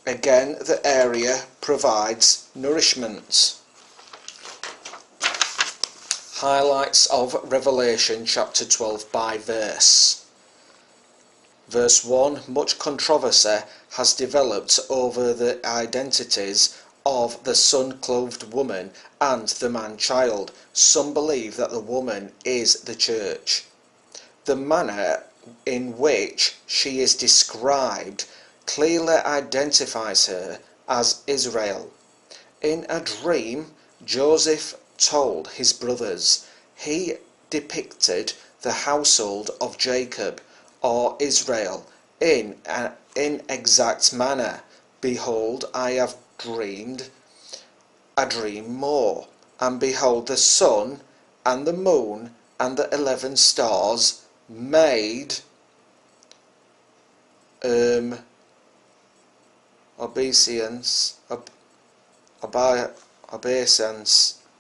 Again, the area provides nourishment. Highlights of Revelation chapter 12 by verse. Verse 1. Much controversy has developed over the identities of the sun-clothed woman and the man-child. Some believe that the woman is the church. The manner in which she is described clearly identifies her as Israel. In a dream, Joseph told his brothers he depicted the household of Jacob, or Israel, in an inexact manner. Behold, I have dreamed a dream more, and behold, the sun and the moon and the 11 stars made obeisance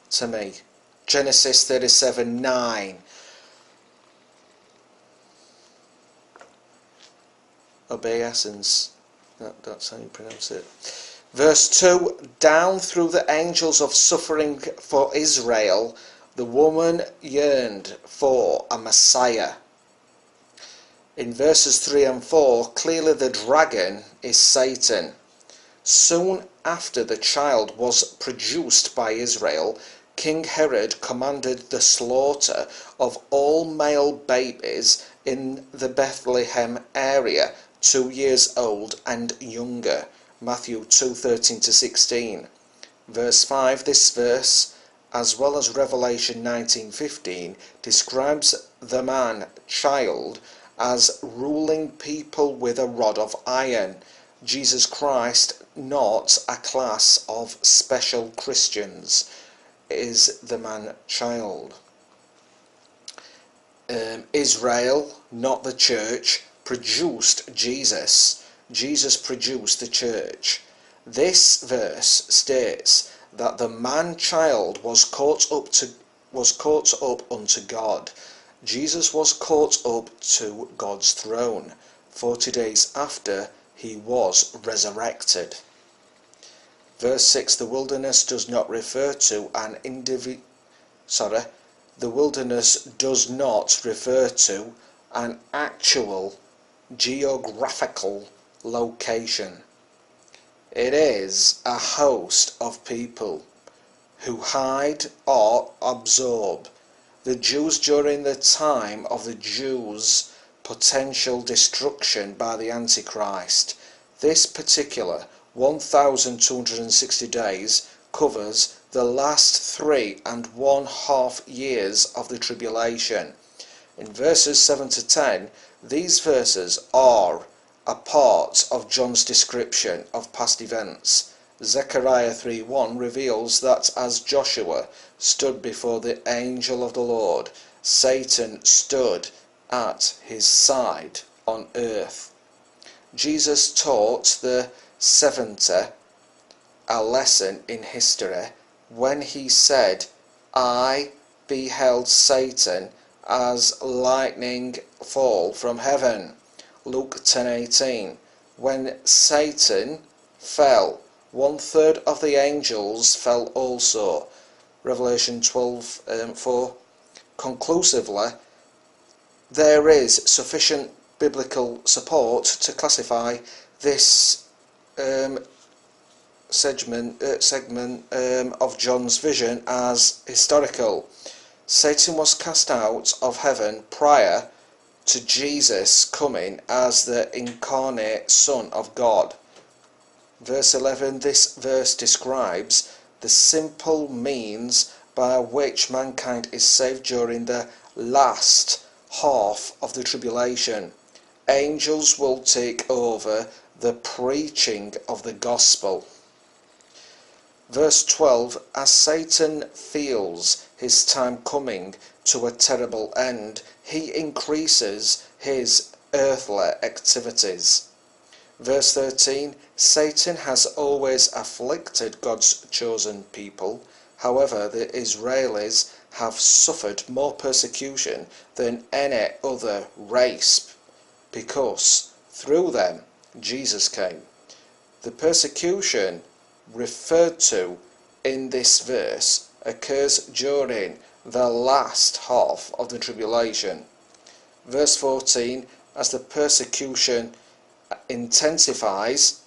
to me. Genesis 37:9. Obeisance. That's how you pronounce it. Verse 2. Down through the angels of suffering for Israel, the woman yearned for a Messiah. In verses 3 and 4, clearly the dragon is Satan. Soon after the child was produced by Israel, King Herod commanded the slaughter of all male babies in the Bethlehem area, 2 years old and younger. Matthew 2:13-16. Verse 5, this verse, as well as Revelation 19:15, describes the man-child as ruling people with a rod of iron. Jesus Christ, not a class of special Christians, is the man-child. Israel, not the church, produced Jesus. Jesus produced the church. This verse states that the man-child was caught up unto God. Jesus was caught up to God's throne 40 days after he was resurrected. Verse 6, the wilderness does not refer to an the wilderness does not refer to an actual geographical location. It is a host of people who hide or absorb the Jews during the time of the Jews' potential destruction by the Antichrist. This particular 1260 days covers the last 3.5 years of the tribulation. In verses 7-10, these verses are a part of John's description of past events. Zechariah 3:1 reveals that as Joshua stood before the angel of the Lord, Satan stood at his side on earth. Jesus taught the 70 a lesson in history when he said, I beheld Satan as lightning fall from heaven. Luke 10:18. When Satan fell, 1/3 of the angels fell also. Revelation 12:4. Conclusively, there is sufficient biblical support to classify this segment of John's vision as historical. Satan was cast out of heaven prior to Jesus coming as the incarnate Son of God. Verse 11, this verse describes the simple means by which mankind is saved during the last half of the tribulation. Angels will take over the preaching of the gospel. Verse 12, as Satan feels his time coming to a terrible end, he increases his earthly activities. Verse 13, Satan has always afflicted God's chosen people. However, the Israelis have suffered more persecution than any other race, because through them Jesus came. The persecution referred to in this verse occurs during the last half of the tribulation. Verse 14, as the persecution intensifies,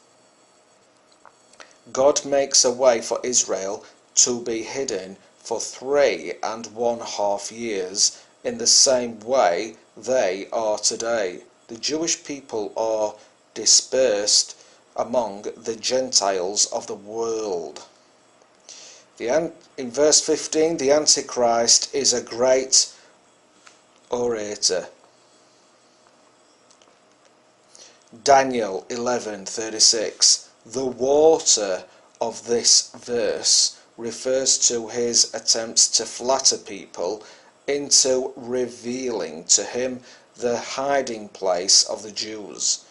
God makes a way for Israel to be hidden for 3.5 years in the same way they are today. The Jewish people are dispersed among the Gentiles of the world. In verse 15, the Antichrist is a great orator. Daniel 11:36. The water of this verse refers to his attempts to flatter people into revealing to him the hiding place of the Jews.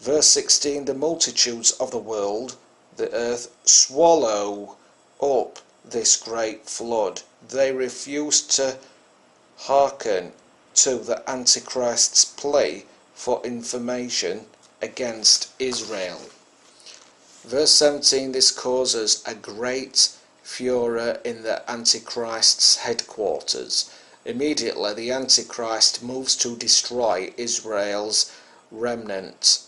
Verse 16, the multitudes of the world, the earth, swallow up this great flood. They refused to hearken to the Antichrist's plea for information against Israel. Verse 17, this causes a great furor in the Antichrist's headquarters. Immediately the Antichrist moves to destroy Israel's remnant.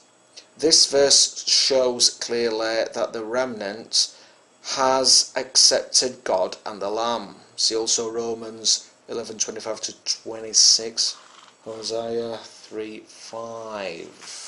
This verse shows clearly that the remnant has accepted God and the Lamb. See also Romans 11:25-26, Hosea 3:5.